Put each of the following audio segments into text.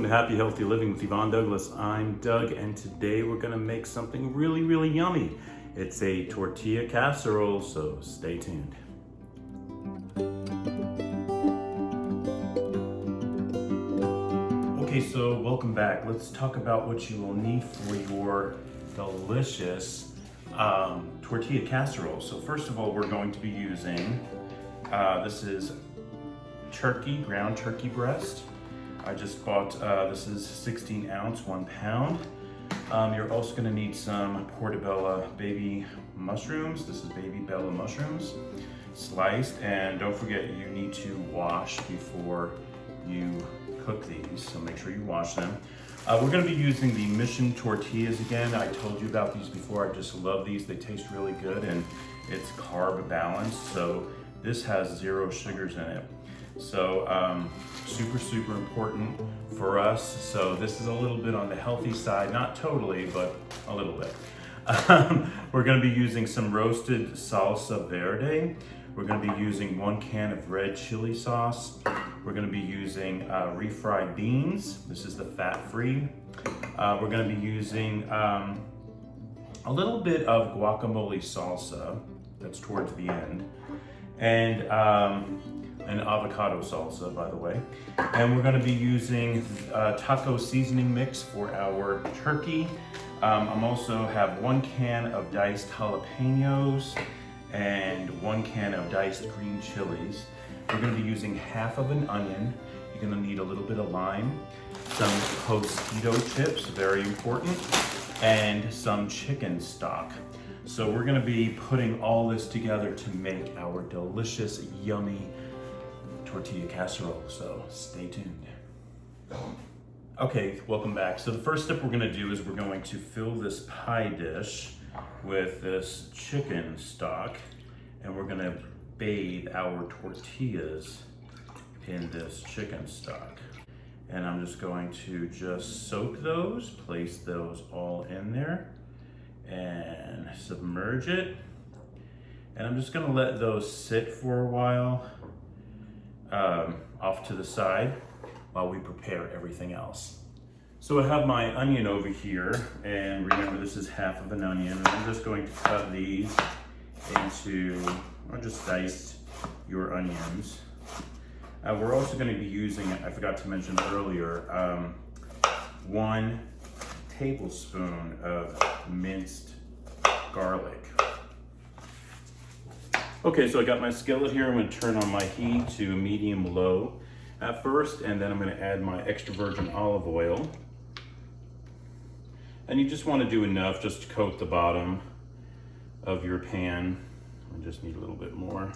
to Happy Healthy Living with Yvonne Douglas. I'm Doug, and today we're going to make something really, really yummy. It's a tortilla casserole, so stay tuned. Okay, so welcome back. Let's talk about what you will need for your delicious tortilla casserole. So first of all, we're going to be using, this is ground turkey breast. I just bought, this is 16 ounce, 1 pound. You're also gonna need some portobello baby mushrooms. This is baby bella mushrooms, sliced. And don't forget, you need to wash before you cook these, so make sure you wash them. We're gonna be using the Mission tortillas again. I told you about these before. I just love these. They taste really good, and it's carb balanced. So this has 0 sugars in it. So super important for us. So this is a little bit on the healthy side, not totally, but a little bit. We're gonna be using some roasted salsa verde. We're gonna be using 1 can of red chili sauce. We're gonna be using refried beans. This is the fat-free. We're gonna be using a little bit of guacamole salsa. That's towards the end. And an avocado salsa, by the way. And we're gonna be using taco seasoning mix for our turkey. I'm also have 1 can of diced jalapenos and 1 can of diced green chilies. We're gonna be using half of an onion. You're gonna need a little bit of lime, some Tostito chips, very important, and some chicken stock. So we're gonna be putting all this together to make our delicious, yummy tortilla casserole, so stay tuned. Okay, welcome back. So the first step we're gonna do is we're going to fill this pie dish with this chicken stock, and we're gonna bathe our tortillas in this chicken stock. And I'm just going to just soak those, place those all in there, and submerge it. And I'm just gonna let those sit for a while off to the side while we prepare everything else. So I have my onion over here, and remember this is half of an onion. I'm just going to cut these into, or just dice your onions. We're also going to be using, I forgot to mention earlier, 1 tablespoon of minced garlic. Okay, so I got my skillet here. I'm gonna turn on my heat to medium-low at first, and then I'm gonna add my extra virgin olive oil. And you just wanna do enough just to coat the bottom of your pan. I just need a little bit more.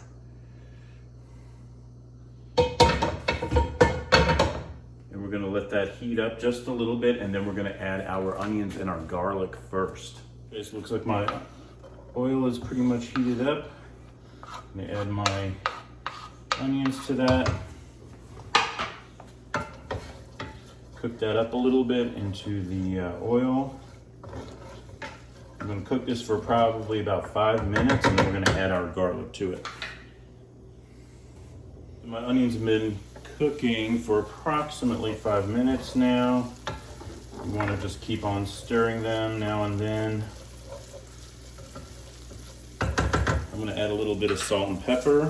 And we're gonna let that heat up just a little bit, and then we're gonna add our onions and our garlic first. Okay, so it looks like my oil is pretty much heated up. I'm gonna add my onions to that. Cook that up a little bit into the oil. I'm gonna cook this for probably about 5 minutes, and then we're gonna add our garlic to it. My onions have been cooking for approximately 5 minutes now. You wanna just keep on stirring them now and then. I'm gonna add a little bit of salt and pepper.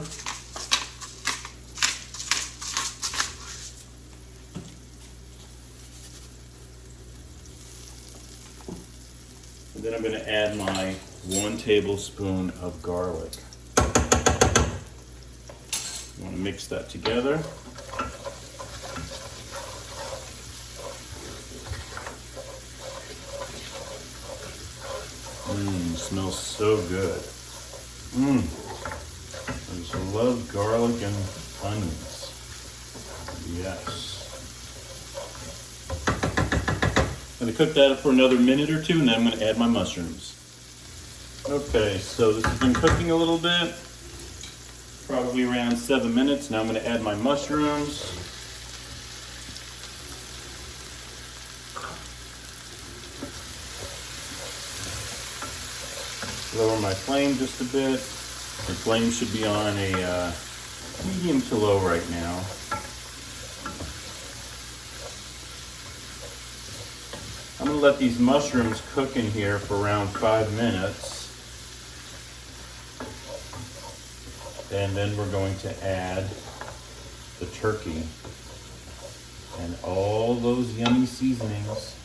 And then I'm gonna add my 1 tablespoon of garlic. You wanna mix that together. Smells so good. I just love garlic and onions. Yes. I'm gonna cook that up for another minute or 2, and then I'm gonna add my mushrooms. Okay, so this has been cooking a little bit, probably around 7 minutes. Now I'm gonna add my mushrooms. Lower my flame just a bit. The flame should be on a medium to low right now. I'm gonna let these mushrooms cook in here for around 5 minutes. And then we're going to add the turkey and all those yummy seasonings.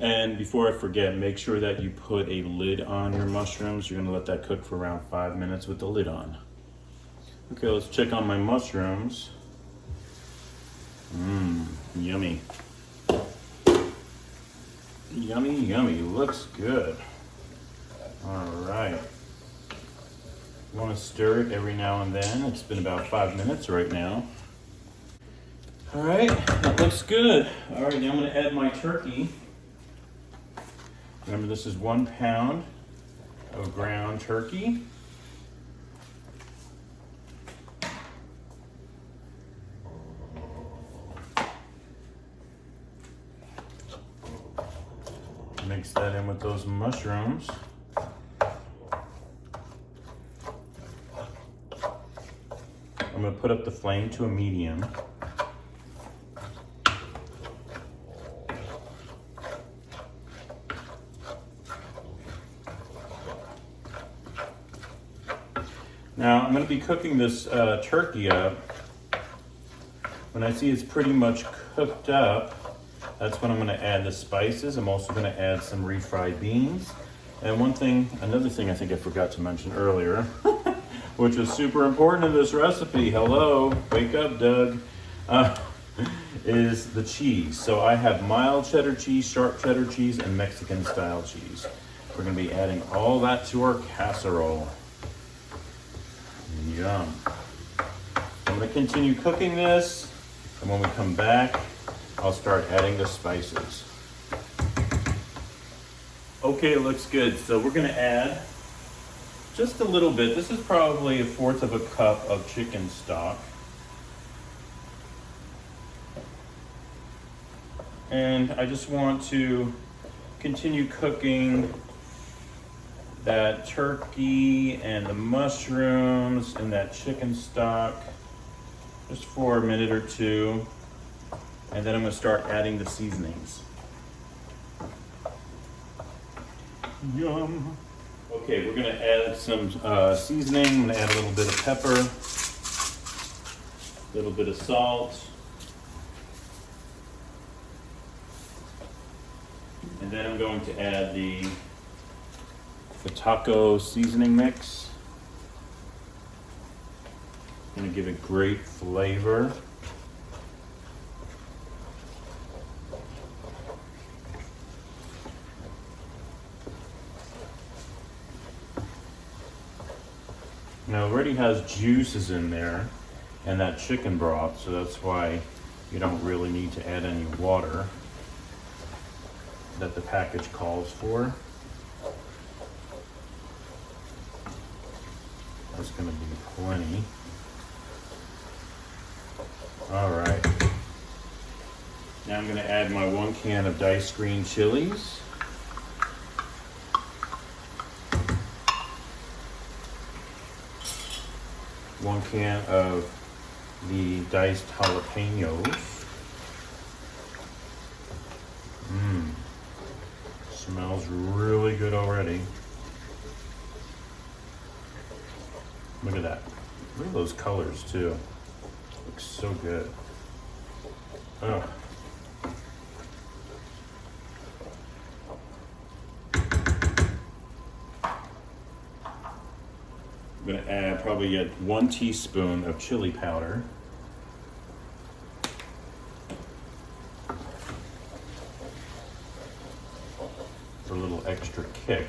And before I forget, make sure that you put a lid on your mushrooms. You're gonna let that cook for around 5 minutes with the lid on. Okay, let's check on my mushrooms. Yummy. Yummy, yummy, looks good. All right. You wanna stir it every now and then. It's been about 5 minutes right now. All right, that looks good. All right, now I'm gonna add my turkey. Remember, this is 1 pound of ground turkey. Mix that in with those mushrooms. I'm going to put up the flame to a medium. Now I'm going to be cooking this turkey up. When I see it's pretty much cooked up, that's when I'm going to add the spices. I'm also going to add some refried beans. And another thing I think I forgot to mention earlier, which is super important in this recipe, hello, wake up Doug, is the cheese. So I have mild cheddar cheese, sharp cheddar cheese, and Mexican style cheese. We're going to be adding all that to our casserole. Yum. I'm going to continue cooking this, and when we come back, I'll start adding the spices. Okay, it looks good. So we're going to add just a little bit. This is probably 1/4 of a cup of chicken stock. And I just want to continue cooking that turkey and the mushrooms and that chicken stock just for a minute or two. And then I'm going to start adding the seasonings. Yum. Okay, we're going to add some seasoning. I'm going to add a little bit of pepper, a little bit of salt, and then I'm going to add the taco seasoning mix. I'm going to give it great flavor. Now it already has juices in there and that chicken broth, so that's why you don't really need to add any water that the package calls for. That's going to be plenty. All right. Now I'm going to add my 1 can of diced green chilies. One can of the diced jalapenos. Smells really good already. Look at that. Look at those colors too. Looks so good. Oh. I'm going to add probably 1 teaspoon of chili powder. For a little extra kick.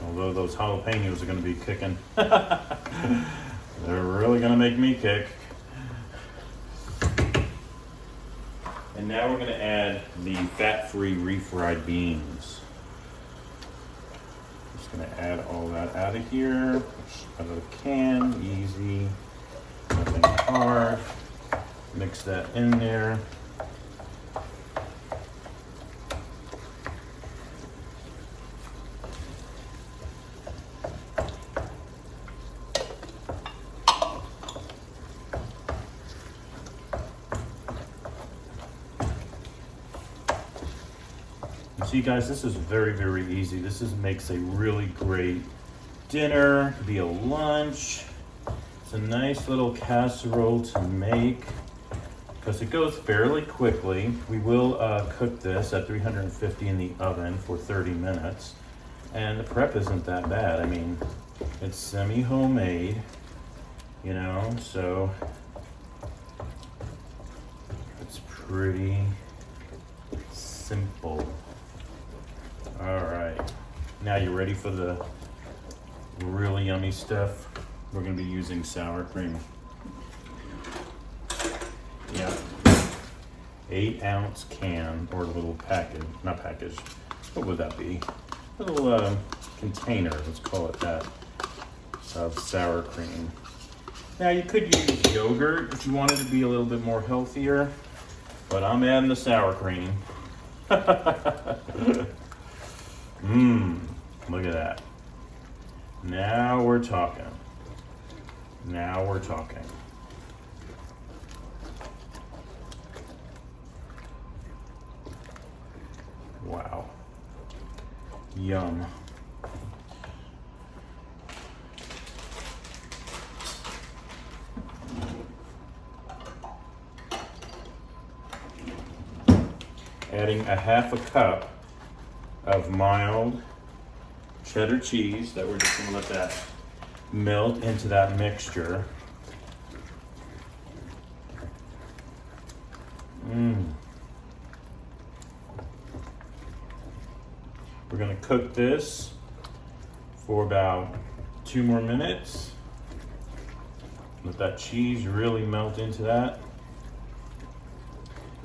Although those jalapenos are going to be kicking. They're really going to make me kick. And now we're going to add the fat-free refried beans. Just going to add all that out of here. Out of the can, easy, nothing hard. Mix that in there. So you guys, this is very, very easy. Makes a really great dinner. It could be a lunch. It's a nice little casserole to make because it goes fairly quickly. We will cook this at 350 in the oven for 30 minutes. And the prep isn't that bad. I mean, it's semi-homemade, you know, so it's pretty simple. All right, now you ready for the really yummy stuff? We're gonna be using sour cream. Yeah, 8-ounce can or little package, not package, what would that be? Little container, let's call it that, of sour cream. Now you could use yogurt if you wanted to be a little bit more healthier, but I'm adding the sour cream. Look at that. Now we're talking. Now we're talking. Wow. Yum. Adding a half a cup of mild cheddar cheese that we're just gonna let that melt into that mixture. We're gonna cook this for about 2 more minutes. Let that cheese really melt into that.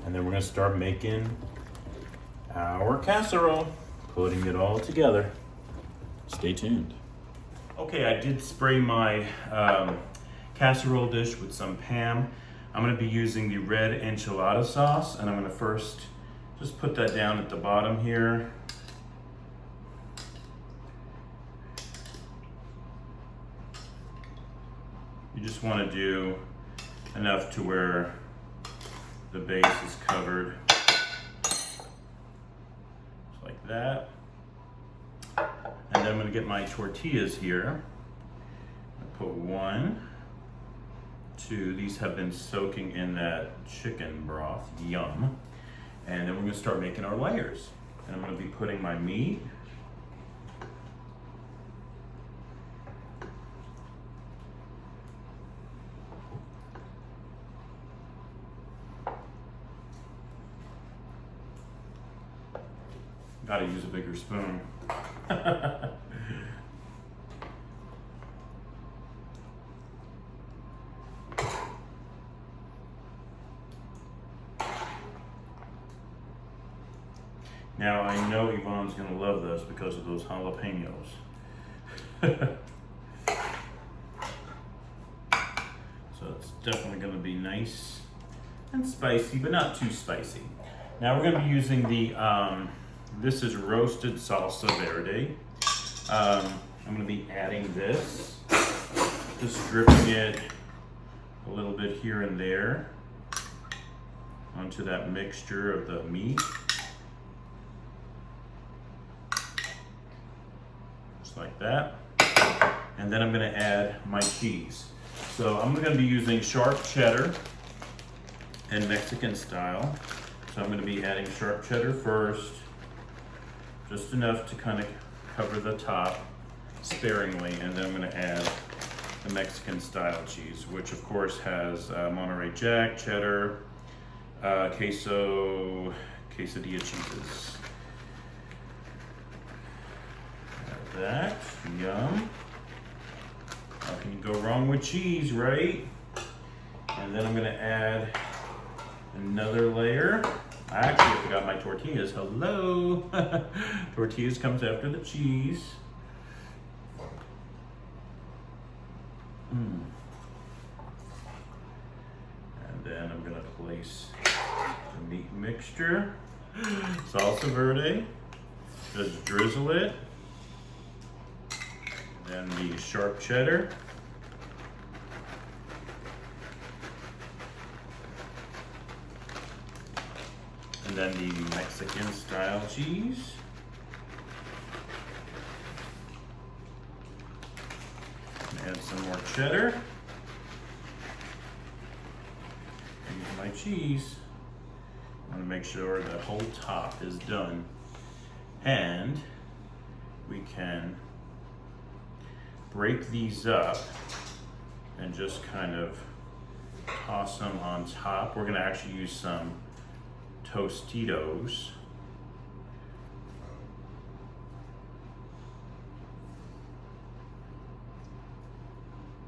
And then we're gonna start making our casserole, putting it all together. Stay tuned. Okay, I did spray my casserole dish with some Pam. I'm gonna be using the red enchilada sauce, and I'm gonna first just put that down at the bottom here. You just want to do enough to where the base is covered, just like that. And then I'm going to get my tortillas here. I put 1, 2. These have been soaking in that chicken broth. Yum. And then we're going to start making our layers. And I'm going to be putting my meat. Gotta use a bigger spoon. Now I know Yvonne's gonna love this because of those jalapenos. So it's definitely gonna be nice and spicy, but not too spicy. Now we're gonna be using the, this is roasted salsa verde. I'm gonna be adding this, just dripping it a little bit here and there onto that mixture of the meat. Just like that. And then I'm gonna add my cheese. So I'm gonna be using sharp cheddar and Mexican style. So I'm gonna be adding sharp cheddar first, just enough to kind of cover the top sparingly, and then I'm going to add the Mexican style cheese, which of course has Monterey Jack, cheddar, quesadilla cheeses. Add that, yum. How can you go wrong with cheese, right? And then I'm going to add another layer. I actually forgot my tortillas. Hello! Tortillas comes after the cheese. And then I'm gonna place the meat mixture, salsa verde, just drizzle it. Then the sharp cheddar. And then the Mexican style cheese. Add some more cheddar. Use my cheese. I want to make sure the whole top is done. And we can break these up and just kind of toss them on top. We're going to actually use some Tostitos.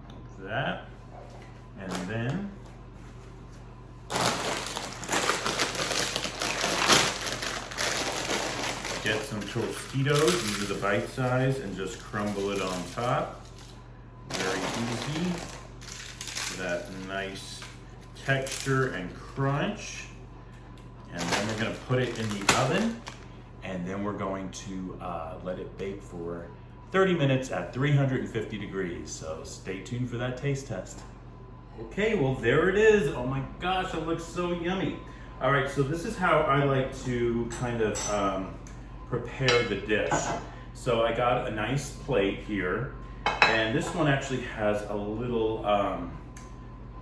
Like that. And then get some Tostitos, these are the bite size, and just crumble it on top. Very easy. For that nice texture and crunch. And then we're gonna put it in the oven, and then we're going to let it bake for 30 minutes at 350 degrees. So stay tuned for that taste test. Okay, well there it is. Oh my gosh, it looks so yummy. All right, so this is how I like to kind of prepare the dish. So I got a nice plate here, and this one actually has a little,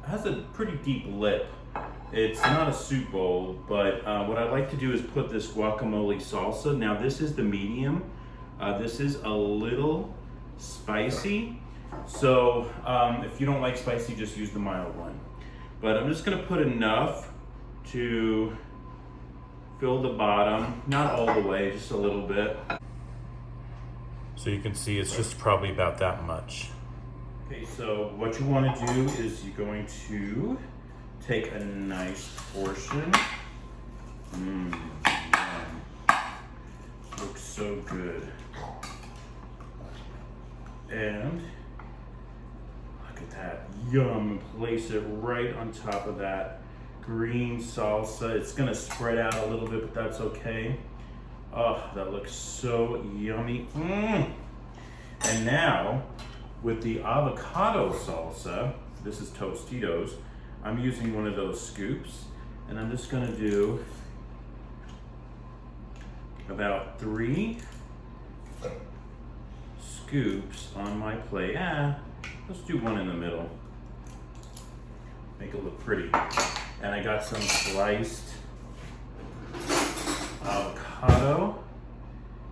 has a pretty deep lip. It's not a soup bowl, but what I like to do is put this guacamole salsa. Now this is the medium. This is a little spicy. So if you don't like spicy, just use the mild one. But I'm just gonna put enough to fill the bottom, not all the way, just a little bit. So you can see it's just probably about that much. Okay, so what you want to do is you're going to take a nice portion. Looks so good. And look at that, yum. Place it right on top of that green salsa. It's gonna spread out a little bit, but that's okay. Oh, that looks so yummy. And now, with the avocado salsa, this is Tostitos, I'm using one of those scoops, and I'm just gonna do about 3 scoops on my plate. Let's do one in the middle. Make it look pretty. And I got some sliced avocado,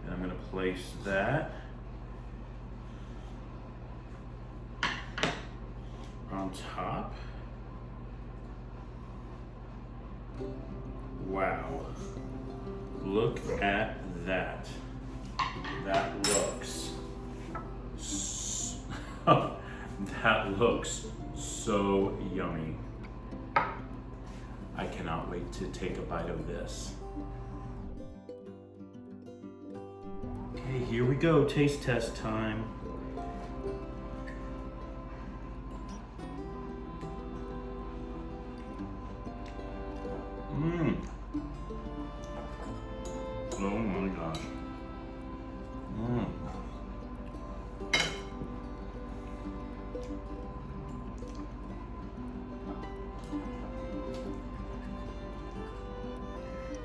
and I'm gonna place that on top. Wow, look at that. That looks that looks so yummy. I cannot wait to take a bite of this. Okay, here we go, taste test time. Oh my gosh.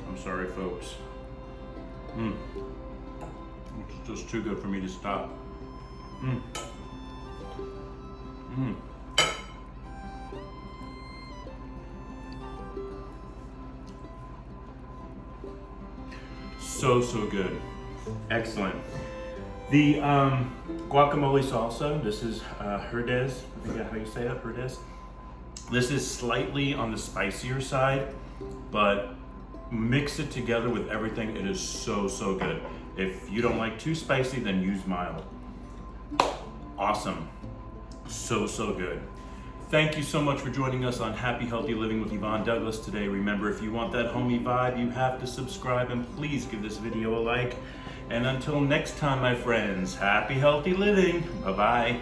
I'm sorry, folks. It's just too good for me to stop. So good. Excellent. The guacamole salsa, this is Herdez, I think that's how you say it, Herdez. This is slightly on the spicier side, but mix it together with everything, it is so good. If you don't like too spicy, then use mild. Awesome. So good. Thank you so much for joining us on Happy Healthy Living with Yvonne Douglas today. Remember, if you want that homey vibe, you have to subscribe, and please give this video a like. And until next time, my friends, happy healthy living. Bye-bye.